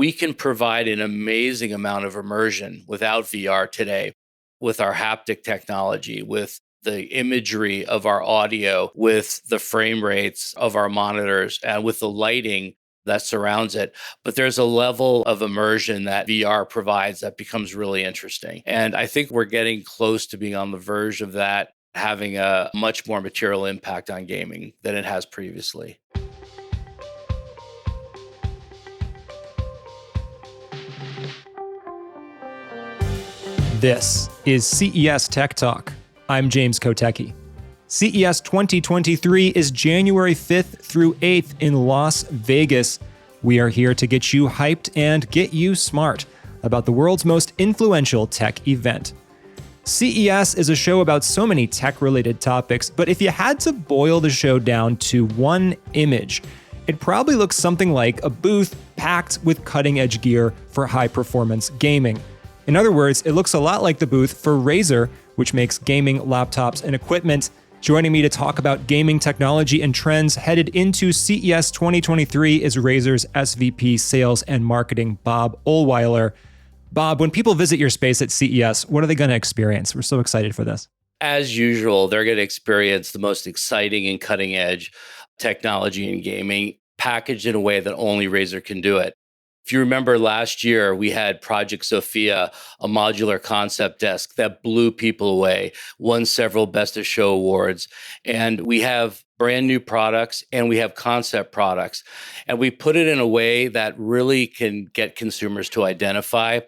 We can provide an amazing amount of immersion without VR today with our haptic technology, with the imagery of our audio, with the frame rates of our monitors, and with the lighting that surrounds it. But there's a level of immersion that VR provides that becomes really interesting. And I think we're getting close to being on the verge of that having a much more material impact on gaming than it has previously. This is CES Tech Talk. I'm James Kotecki. CES 2023 is January 5th through 8th in Las Vegas. We are here to get you hyped and get you smart about the world's most influential tech event. CES is a show about so many tech-related topics, but if you had to boil the show down to one image, it probably looks something like a booth packed with cutting-edge gear for high-performance gaming. In other words, it looks a lot like the booth for Razer, which makes gaming laptops and equipment. Joining me to talk about gaming technology and trends headed into CES 2023 is Razer's SVP Sales and Marketing, Bob Ohlweiler. Bob, when people visit your space at CES, what are they going to experience? We're so excited for this. As usual, they're going to experience the most exciting and cutting edge technology in gaming, packaged in a way that only Razer can do it. If you remember last year, we had Project Sophia, a modular concept desk that blew people away, won several Best of Show awards. And we have brand new products and we have concept products. And we put it in a way that really can get consumers to identify.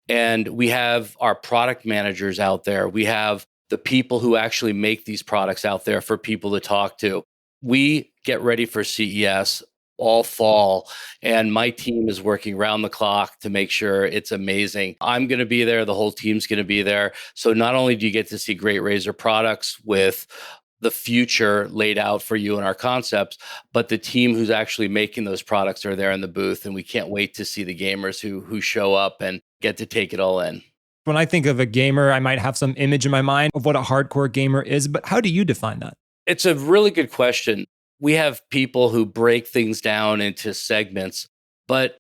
And we have our product managers out there. We have the people who actually make these products out there for people to talk to. We get ready for CES all fall, and my team is working round the clock to make sure it's amazing. I'm going to be there. The whole team's going to be there. So not only do you get to see great Razer products with the future laid out for you in our concepts, but the team who's actually making those products are there in the booth, and we can't wait to see the gamers who show up and get to take it all in. When I think of a gamer, I might have some image in my mind of what a hardcore gamer is, but how do you define that? It's a really good question. We have people who break things down into segments, but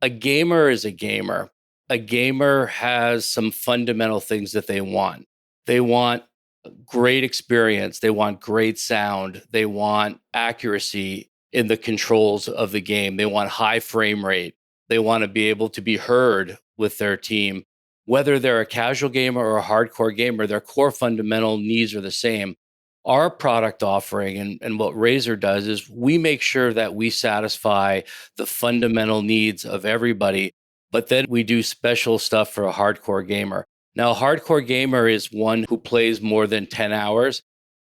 a gamer is a gamer. A gamer has some fundamental things that they want. They want great experience. They want great sound. They want accuracy in the controls of the game. They want high frame rate. They want to be able to be heard with their team. Whether they're a casual gamer or a hardcore gamer, their core fundamental needs are the same. Our product offering and what Razer does is we make sure that we satisfy the fundamental needs of everybody, but then we do special stuff for a hardcore gamer. Now, a hardcore gamer is one who plays more than 10 hours.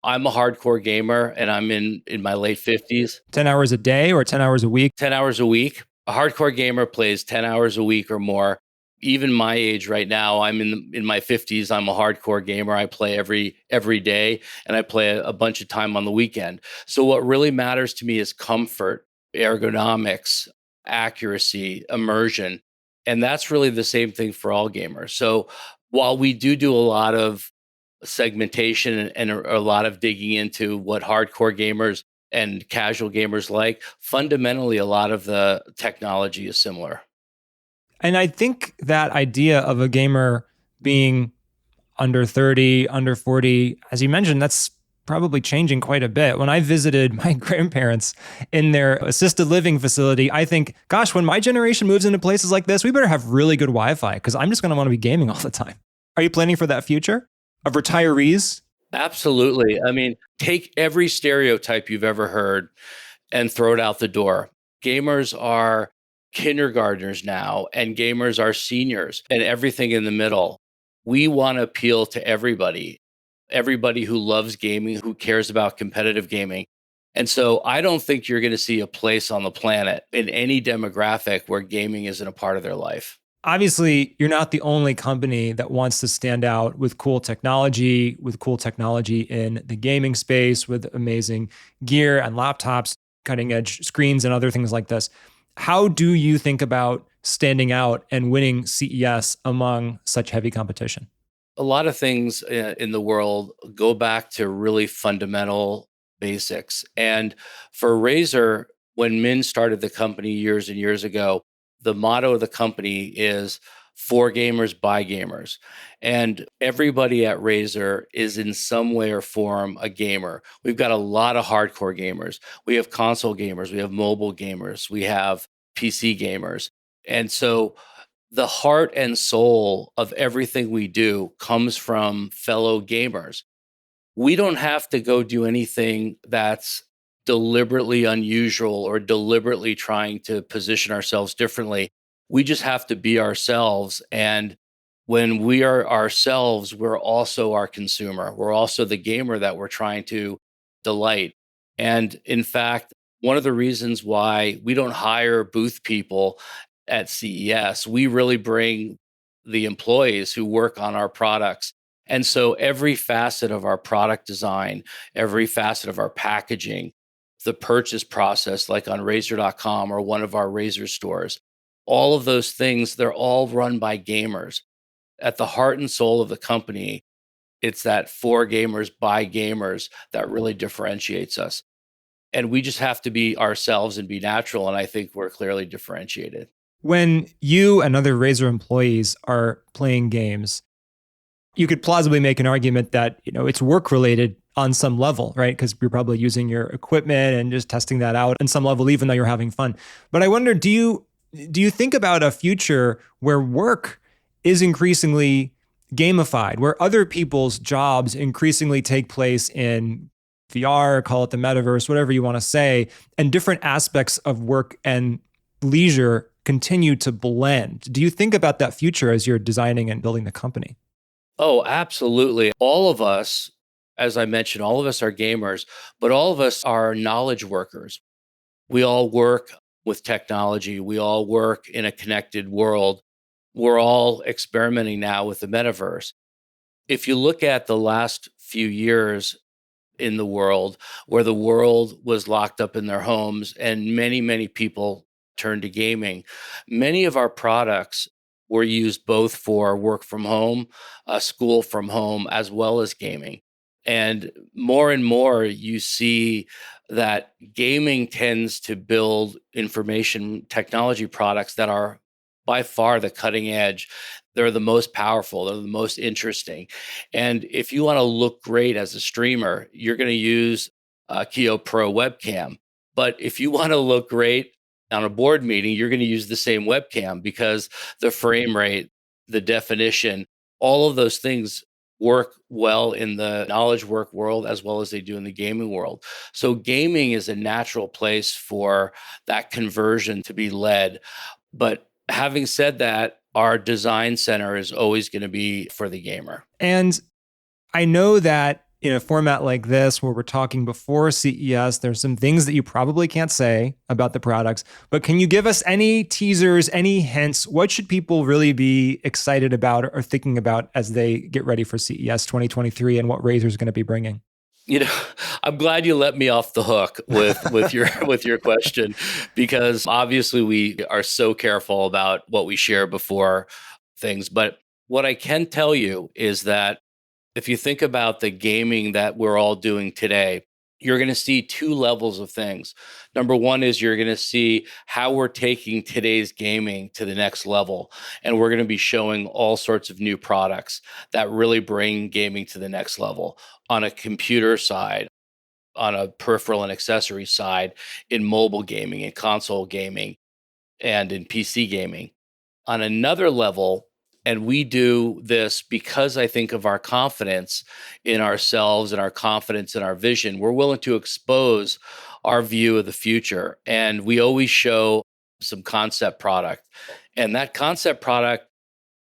I'm a hardcore gamer and I'm in my late 50s. 10 hours a day or 10 hours a week? 10 hours a week. A hardcore gamer plays 10 hours a week or more. Even my age right now, I'm in my 50s. I'm a hardcore gamer. I play every day, and I play a bunch of time on the weekend. So what really matters to me is comfort, ergonomics, accuracy, immersion. And that's really the same thing for all gamers. So while we do a lot of segmentation and a lot of digging into what hardcore gamers and casual gamers like, fundamentally, a lot of the technology is similar. And I think that idea of a gamer being under 30, under 40, as you mentioned, that's probably changing quite a bit. When I visited my grandparents in their assisted living facility, I think, gosh, when my generation moves into places like this, we better have really good Wi-Fi because I'm just going to want to be gaming all the time. Are you planning for that future of retirees? Absolutely. I mean, take every stereotype you've ever heard and throw it out the door. Gamers are kindergartners now, and gamers are seniors, and everything in the middle. We want to appeal to everybody who loves gaming, who cares about competitive gaming. And so I don't think you're going to see a place on the planet in any demographic where gaming isn't a part of their life. Obviously, you're not the only company that wants to stand out with cool technology in the gaming space, with amazing gear and laptops, cutting edge screens and other things like this. How do you think about standing out and winning CES among such heavy competition? A lot of things in the world go back to really fundamental basics. And for Razer, when Min started the company years and years ago, the motto of the company is for gamers, by gamers. And everybody at Razer is in some way or form a gamer. We've got a lot of hardcore gamers. We have console gamers, we have mobile gamers, we have PC gamers. And so the heart and soul of everything we do comes from fellow gamers. We don't have to go do anything that's deliberately unusual or deliberately trying to position ourselves differently. We just have to be ourselves. And when we are ourselves, we're also our consumer. We're also the gamer that we're trying to delight. And in fact, one of the reasons why we don't hire booth people at CES, we really bring the employees who work on our products. And so every facet of our product design, every facet of our packaging, the purchase process, like on Razer.com or one of our Razer stores, all of those things, they're all run by gamers. At the heart and soul of the company, it's that for gamers, by gamers that really differentiates us. And we just have to be ourselves and be natural. And I think we're clearly differentiated. When you and other Razer employees are playing games, you could plausibly make an argument that, it's work related on some level, right? Because you're probably using your equipment and just testing that out on some level, even though you're having fun. But I wonder, do you think about a future where work is increasingly gamified, where other people's jobs increasingly take place in VR, call it the metaverse, whatever you want to say, and different aspects of work and leisure continue to blend? Do you think about that future as you're designing and building the company? Oh, absolutely. All of us, as I mentioned, all of us are gamers, but all of us are knowledge workers. We all work with technology. We all work in a connected world. We're all experimenting now with the metaverse. If you look at the last few years in the world, where the world was locked up in their homes and many, many people turned to gaming, many of our products were used both for work from home, school from home, as well as gaming. And more, you see that gaming tends to build information technology products that are by far the cutting edge. They're the most powerful, they're the most interesting. And if you want to look great as a streamer, you're going to use a Kio Pro webcam. But if you want to look great on a board meeting, you're going to use the same webcam because the frame rate, the definition, all of those things work well in the knowledge work world as well as they do in the gaming world. So gaming is a natural place for that conversion to be led. But having said that, our design center is always going to be for the gamer. And I know that in a format like this, where we're talking before CES, there's some things that you probably can't say about the products, but can you give us any teasers, any hints? What should people really be excited about or thinking about as they get ready for CES 2023 and what Razer is going to be bringing? I'm glad you let me off the hook with your question, because obviously we are so careful about what we share before things. But what I can tell you is that if you think about the gaming that we're all doing today, you're going to see two levels of things. Number one is you're going to see how we're taking today's gaming to the next level. And we're going to be showing all sorts of new products that really bring gaming to the next level on a computer side, on a peripheral and accessory side, in mobile gaming, in console gaming, and in PC gaming. On another level, and we do this because I think of our confidence in ourselves and our confidence in our vision. We're willing to expose our view of the future. And we always show some concept product. And that concept product,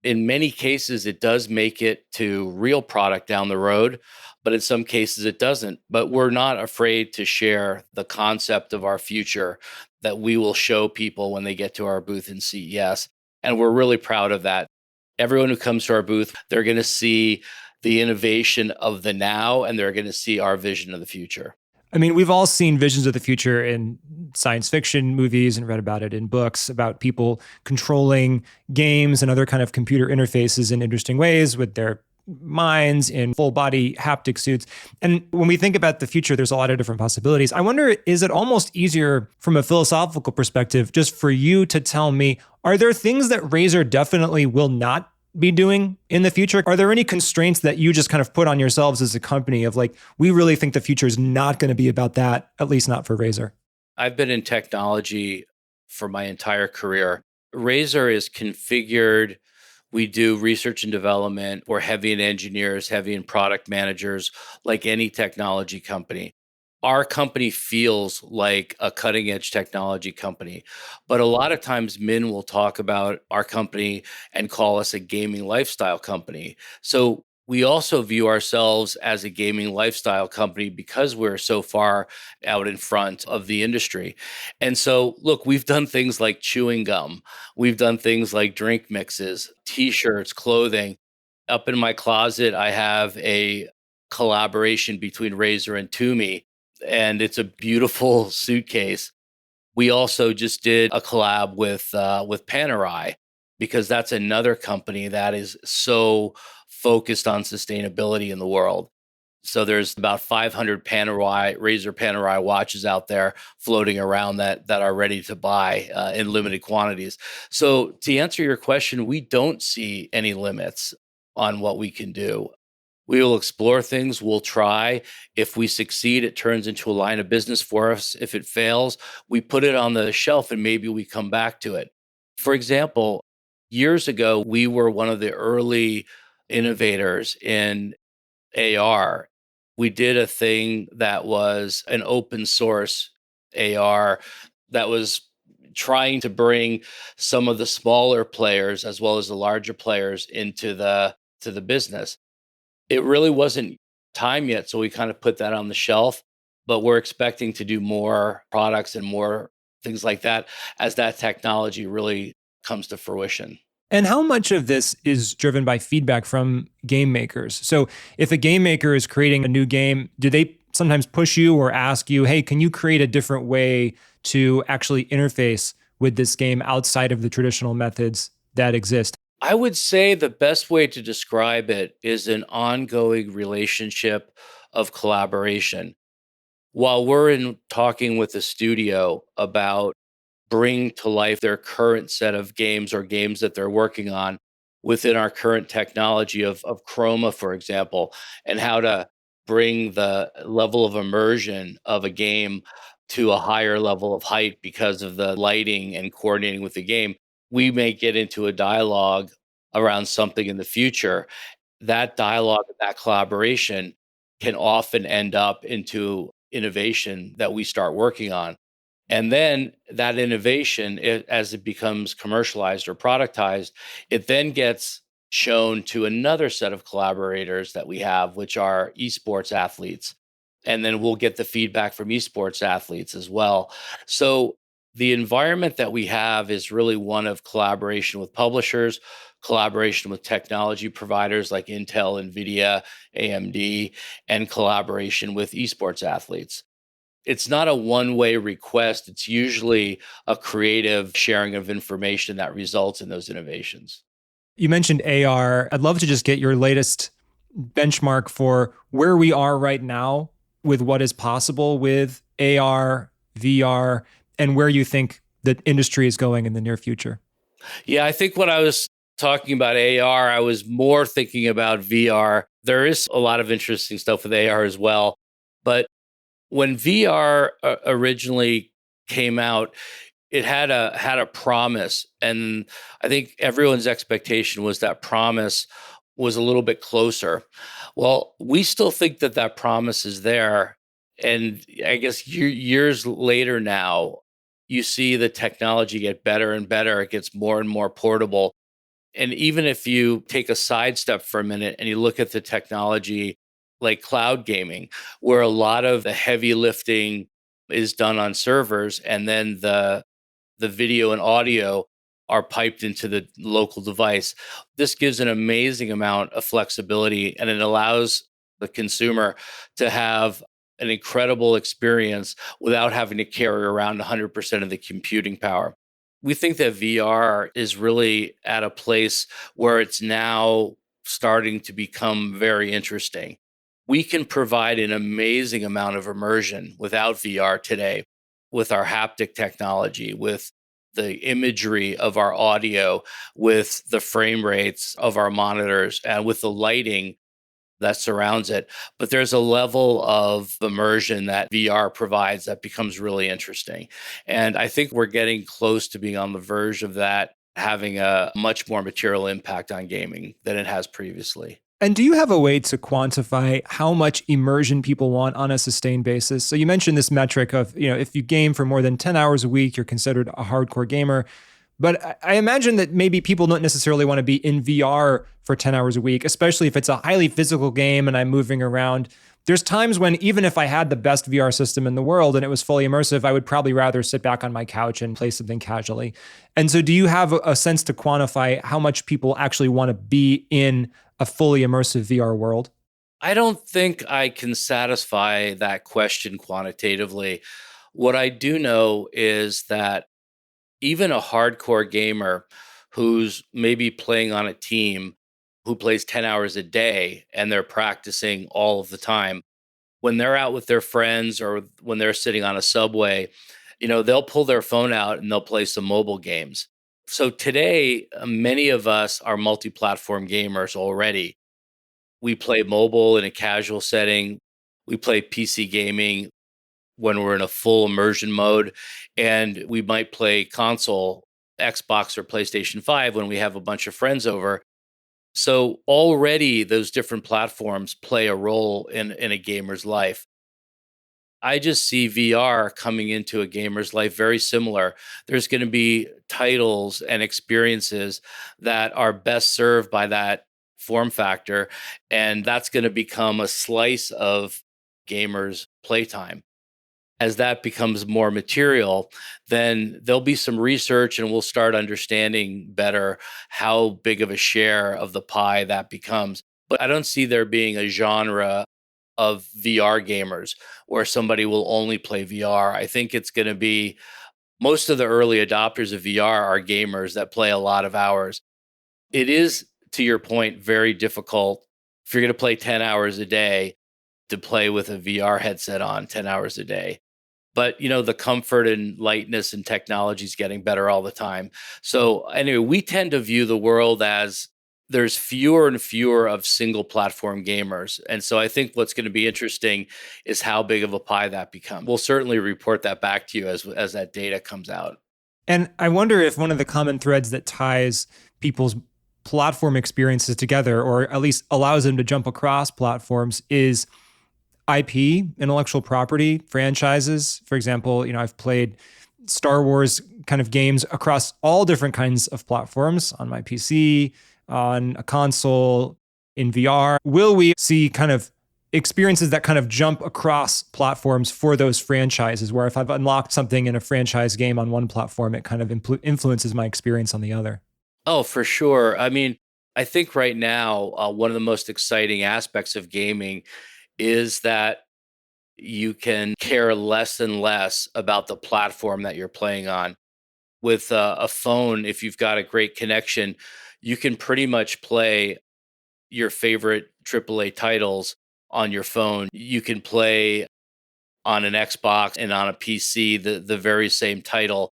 in many cases, it does make it to real product down the road, but in some cases it doesn't. But we're not afraid to share the concept of our future that we will show people when they get to our booth in CES. And we're really proud of that. Everyone who comes to our booth, they're going to see the innovation of the now, and they're going to see our vision of the future. I mean, we've all seen visions of the future in science fiction movies and read about it in books about people controlling games and other kind of computer interfaces in interesting ways with their minds, in full body haptic suits. And when we think about the future, there's a lot of different possibilities. I wonder, is it almost easier from a philosophical perspective just for you to tell me, are there things that Razer definitely will not be doing in the future? Are there any constraints that you just kind of put on yourselves as a company of like, we really think the future is not going to be about that, at least not for Razer? I've been in technology for my entire career. Razer is configured. We do research and development. We're heavy in engineers, heavy in product managers, like any technology company. Our company feels like a cutting edge technology company. But a lot of times, Min will talk about our company and call us a gaming lifestyle company. So we also view ourselves as a gaming lifestyle company because we're so far out in front of the industry. And so, look, we've done things like chewing gum, we've done things like drink mixes, t shirts, clothing. Up in my closet, I have a collaboration between Razer and Toomey, and it's a beautiful suitcase. We also just did a collab with Panerai because that's another company that is so focused on sustainability in the world. So there's about 500 Panerai, Razer Panerai watches out there floating around that are ready to buy in limited quantities. So to answer your question, we don't see any limits on what we can do. We will explore things. We'll try. If we succeed, it turns into a line of business for us. If it fails, we put it on the shelf and maybe we come back to it. For example, years ago, we were one of the early innovators in AR. We did a thing that was an open source AR that was trying to bring some of the smaller players as well as the larger players into the business. It really wasn't time yet, so we kind of put that on the shelf, but we're expecting to do more products and more things like that as that technology really comes to fruition. And how much of this is driven by feedback from game makers? So if a game maker is creating a new game, do they sometimes push you or ask you, hey, can you create a different way to actually interface with this game outside of the traditional methods that exist? I would say the best way to describe it is an ongoing relationship of collaboration. While we're in talking with the studio about bring to life their current set of games or games that they're working on within our current technology of Chroma, for example, and how to bring the level of immersion of a game to a higher level of height because of the lighting and coordinating with the game. We may get into a dialogue around something in the future. That dialogue, that collaboration can often end up into innovation that we start working on. And then that innovation, as it becomes commercialized or productized, it then gets shown to another set of collaborators that we have, which are esports athletes. And then we'll get the feedback from esports athletes as well. So the environment that we have is really one of collaboration with publishers, collaboration with technology providers like Intel, NVIDIA, AMD, and collaboration with esports athletes. It's not a one-way request. It's usually a creative sharing of information that results in those innovations. You mentioned AR. I'd love to just get your latest benchmark for where we are right now with what is possible with AR, VR, and where you think the industry is going in the near future. Yeah, I think when I was talking about AR, I was more thinking about VR. There is a lot of interesting stuff with AR as well. But when VR originally came out, it had a promise, and I think everyone's expectation was that promise was a little bit closer. Well, we still think that that promise is there, and I guess years later now, you see the technology get better and better. It gets more and more portable. And even if you take a sidestep for a minute and you look at the technology like cloud gaming, where a lot of the heavy lifting is done on servers, and then the video and audio are piped into the local device. This gives an amazing amount of flexibility, and it allows the consumer to have an incredible experience without having to carry around 100% of the computing power. We think that VR is really at a place where it's now starting to become very interesting. We can provide an amazing amount of immersion without VR today with our haptic technology, with the imagery of our audio, with the frame rates of our monitors, and with the lighting that surrounds it. But there's a level of immersion that VR provides that becomes really interesting. And I think we're getting close to being on the verge of that having a much more material impact on gaming than it has previously. And do you have a way to quantify how much immersion people want on a sustained basis? So you mentioned this metric of, if you game for more than 10 hours a week, you're considered a hardcore gamer. But I imagine that maybe people don't necessarily want to be in VR for 10 hours a week, especially if it's a highly physical game and I'm moving around. There's times when even if I had the best VR system in the world and it was fully immersive, I would probably rather sit back on my couch and play something casually. And so do you have a sense to quantify how much people actually want to be in a fully immersive VR world? I don't think I can satisfy that question quantitatively. What I do know is that even a hardcore gamer who's maybe playing on a team who plays 10 hours a day and they're practicing all of the time, when they're out with their friends or when they're sitting on a subway, they'll pull their phone out and they'll play some mobile games. So today, many of us are multi platform gamers already. We play mobile in a casual setting, we play PC gaming when we're in a full immersion mode, and we might play console, Xbox or PlayStation 5 when we have a bunch of friends over. So already those different platforms play a role in a gamer's life. I just see VR coming into a gamer's life very similar. There's going to be titles and experiences that are best served by that form factor, and that's going to become a slice of gamers' playtime. As that becomes more material, then there'll be some research and we'll start understanding better how big of a share of the pie that becomes. But I don't see there being a genre of VR gamers where somebody will only play VR. I think it's going to be most of the early adopters of VR are gamers that play a lot of hours. It is, to your point, very difficult if you're going to play 10 hours a day to play with a VR headset on 10 hours a day. But the comfort and lightness and technology is getting better all the time. So anyway, we tend to view the world as there's fewer and fewer of single platform gamers. And so I think what's going to be interesting is how big of a pie that becomes. We'll certainly report that back to you as that data comes out. And I wonder if one of the common threads that ties people's platform experiences together, or at least allows them to jump across platforms, is IP, intellectual property, franchises. For example, I've played Star Wars kind of games across all different kinds of platforms on my PC, on a console, in VR. Will we see kind of experiences that kind of jump across platforms for those franchises, where if I've unlocked something in a franchise game on one platform, it kind of influences my experience on the other? Oh, for sure. I mean, I think right now, one of the most exciting aspects of gaming is that you can care less and less about the platform that you're playing on. With a phone, if you've got a great connection, you can pretty much play your favorite AAA titles on your phone. You can play on an Xbox and on a PC the very same title.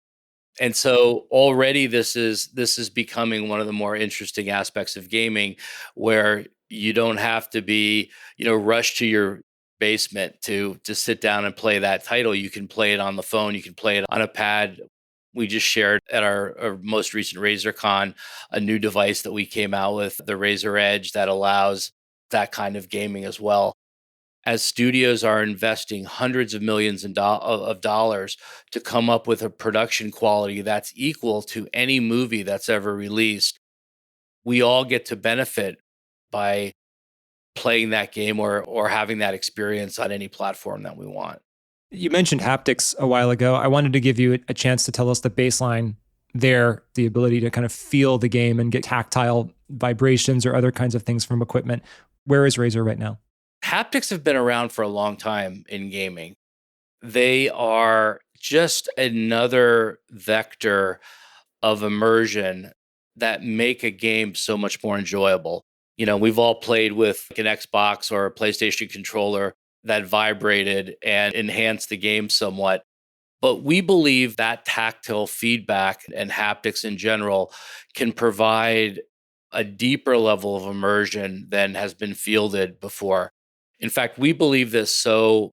And so already this is becoming one of the more interesting aspects of gaming, where you don't have to be, rushed to your basement to sit down and play that title. You can play it on the phone, you can play it on a pad. We just shared at our most recent RazerCon a new device that we came out with, the Razer Edge, that allows that kind of gaming as well. As studios are investing hundreds of millions of dollars to come up with a production quality that's equal to any movie that's ever released, we all get to benefit by playing that game or having that experience on any platform that we want. You mentioned haptics a while ago. I wanted to give you a chance to tell us the baseline there, the ability to kind of feel the game and get tactile vibrations or other kinds of things from equipment. Where is Razer right now? Haptics have been around for a long time in gaming. They are just another vector of immersion that make a game so much more enjoyable. We've all played with like an Xbox or a PlayStation controller that vibrated and enhanced the game somewhat. But we believe that tactile feedback and haptics in general can provide a deeper level of immersion than has been fielded before. In fact, we believe this so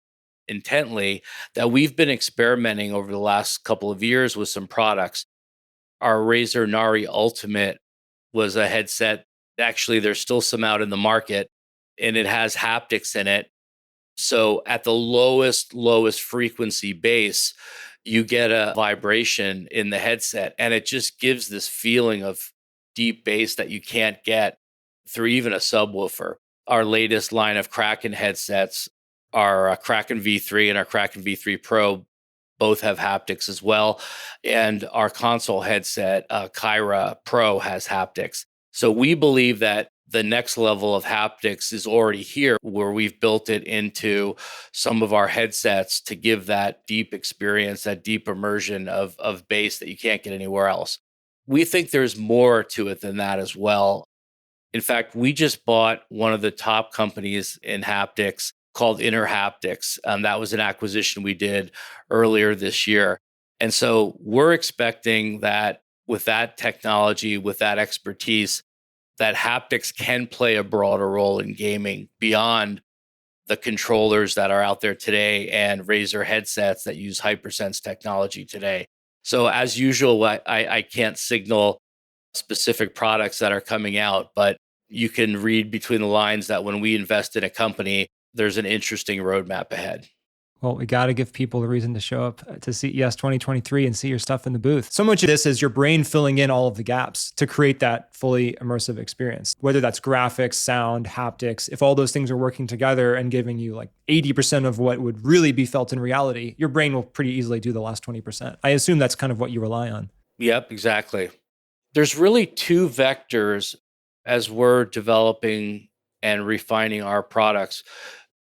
intently that we've been experimenting over the last couple of years with some products. Our Razer Nari Ultimate was a headset. Actually, there's still some out in the market, and it has haptics in it. So at the lowest frequency base, you get a vibration in the headset, and it just gives this feeling of deep bass that you can't get through even a subwoofer. Our latest line of Kraken headsets, our Kraken V3 and our Kraken V3 Pro, both have haptics as well. And our console headset, Kyra Pro, has haptics. So we believe that the next level of haptics is already here, where we've built it into some of our headsets to give that deep experience, that deep immersion of bass that you can't get anywhere else. We think there's more to it than that as well. In fact, we just bought one of the top companies in haptics called Inner Haptics. That was an acquisition we did earlier this year. And so we're expecting that with that technology, with that expertise, that haptics can play a broader role in gaming beyond the controllers that are out there today and Razer headsets that use Hypersense technology today. So as usual, I can't signal specific products that are coming out, but you can read between the lines that when we invest in a company, there's an interesting roadmap ahead. Well, we got to give people a reason to show up to CES 2023 and see your stuff in the booth. So much of this is your brain filling in all of the gaps to create that fully immersive experience, whether that's graphics, sound, haptics. If all those things are working together and giving you like 80% of what would really be felt in reality, your brain will pretty easily do the last 20%. I assume that's kind of what you rely on. Yep, exactly. There's really two vectors as we're developing and refining our products.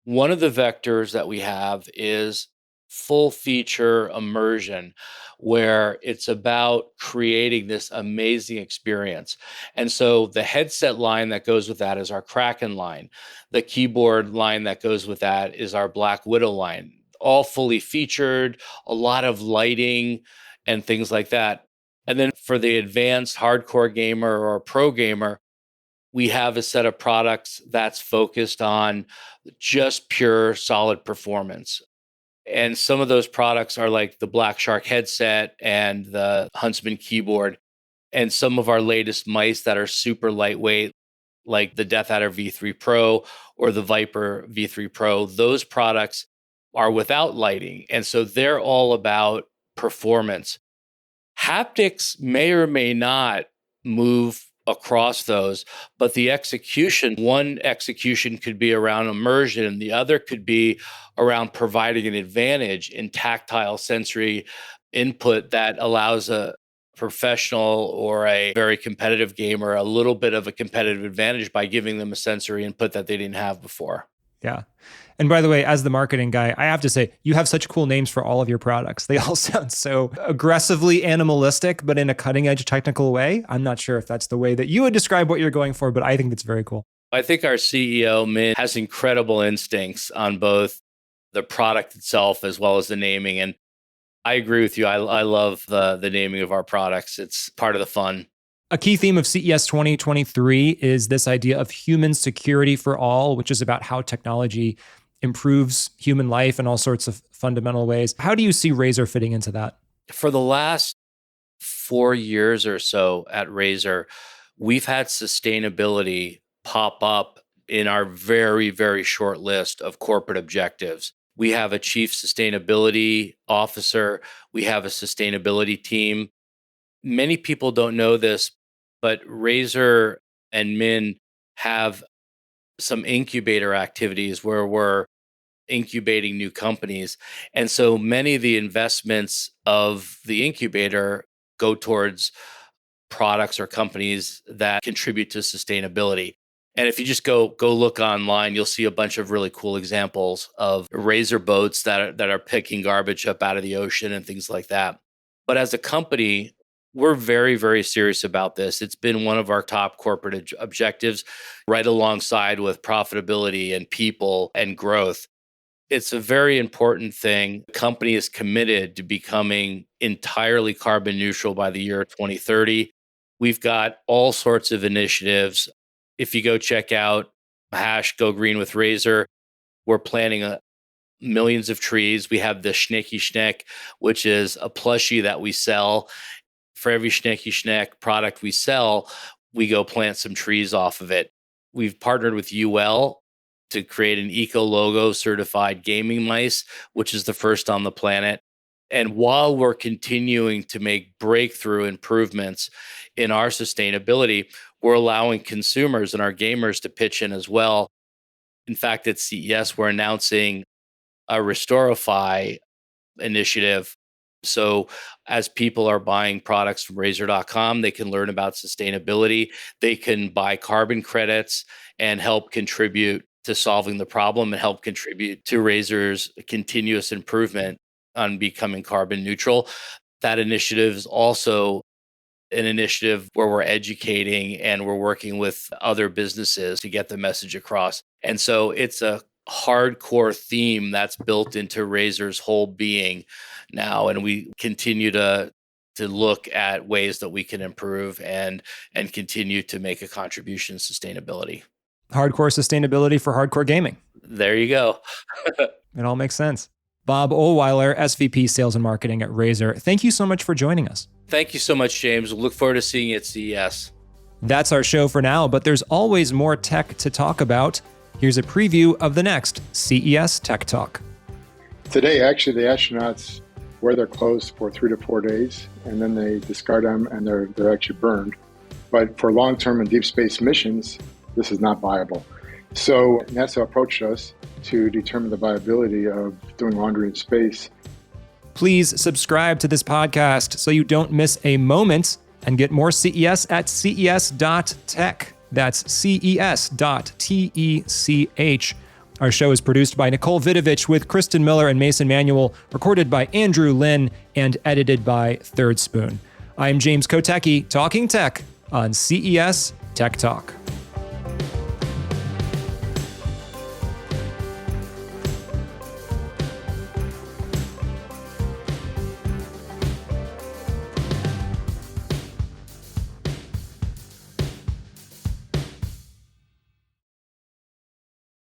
One of the vectors that we have is full feature immersion, where it's about creating this amazing experience. And so the headset line that goes with that is our Kraken line. The keyboard line that goes with that is our Black Widow line, all fully featured, a lot of lighting and things like that. And then for the advanced hardcore gamer or pro gamer, we have a set of products that's focused on just pure solid performance. And some of those products are like the Black Shark headset and the Huntsman keyboard, and some of our latest mice that are super lightweight, like the Death Adder V3 Pro or the Viper V3 Pro. Those products are without lighting. And so they're all about performance. Haptics may or may not move across those, but the execution, one execution could be around immersion, and the other could be around providing an advantage in tactile sensory input that allows a professional or a very competitive gamer a little bit of a competitive advantage by giving them a sensory input that they didn't have before. Yeah. And by the way, as the marketing guy, I have to say, you have such cool names for all of your products. They all sound so aggressively animalistic, but in a cutting edge technical way. I'm not sure if that's the way that you would describe what you're going for, but I think that's very cool. I think our CEO, Min, has incredible instincts on both the product itself as well as the naming. And I agree with you. I love the naming of our products. It's part of the fun. A key theme of CES 2023 is this idea of human security for all, which is about how technology improves human life in all sorts of fundamental ways. How do you see Razer fitting into that? For the last 4 years or so at Razer, we've had sustainability pop up in our very, very short list of corporate objectives. We have a chief sustainability officer. We have a sustainability team. Many people don't know this, but Razer and Min have some incubator activities where we're incubating new companies. And so many of the investments of the incubator go towards products or companies that contribute to sustainability. And if you just go look online, you'll see a bunch of really cool examples of Razer boats that are picking garbage up out of the ocean and things like that. But as a company, We're very, very serious about this. It's been one of our top corporate objectives, right alongside with profitability and people and growth. It's a very important thing. The company is committed to becoming entirely carbon neutral by the year 2030. We've got all sorts of initiatives. If you go check out Go Green with Razer, we're planting millions of trees. We have the Schnecky Schneck, which is a plushie that we sell. For every Schnecky Schneck product we sell, we go plant some trees off of it. We've partnered with UL to create an eco logo certified gaming mice, which is the first on the planet. And while we're continuing to make breakthrough improvements in our sustainability, we're allowing consumers and our gamers to pitch in as well. In fact, at CES, we're announcing a Restorify initiative. So as people are buying products from Razer.com, they can learn about sustainability. They can buy carbon credits and help contribute to solving the problem and help contribute to Razer's continuous improvement on becoming carbon neutral. That initiative is also an initiative where we're educating and we're working with other businesses to get the message across. And so it's a hardcore theme that's built into Razer's whole being now. And we continue to look at ways that we can improve and continue to make a contribution to sustainability. Hardcore sustainability for hardcore gaming. There you go. It all makes sense. Bob Ohlweiler, SVP Sales and Marketing at Razer, thank you so much for joining us. Thank you so much, James. Look forward to seeing you at CES. That's our show for now, but there's always more tech to talk about. Here's a preview of the next CES Tech Talk. Today, actually, the astronauts wear their clothes for 3 to 4 days, and then they discard them, and they're actually burned. But for long-term and deep space missions, this is not viable. So NASA approached us to determine the viability of doing laundry in space. Please subscribe to this podcast so you don't miss a moment and get more CES at ces.tech. That's ces.tech. Our show is produced by Nicole Vidovich with Kristen Miller and Mason Manuel, recorded by Andrew Lynn, and edited by Third Spoon. I'm James Kotecki, talking tech on CES Tech Talk.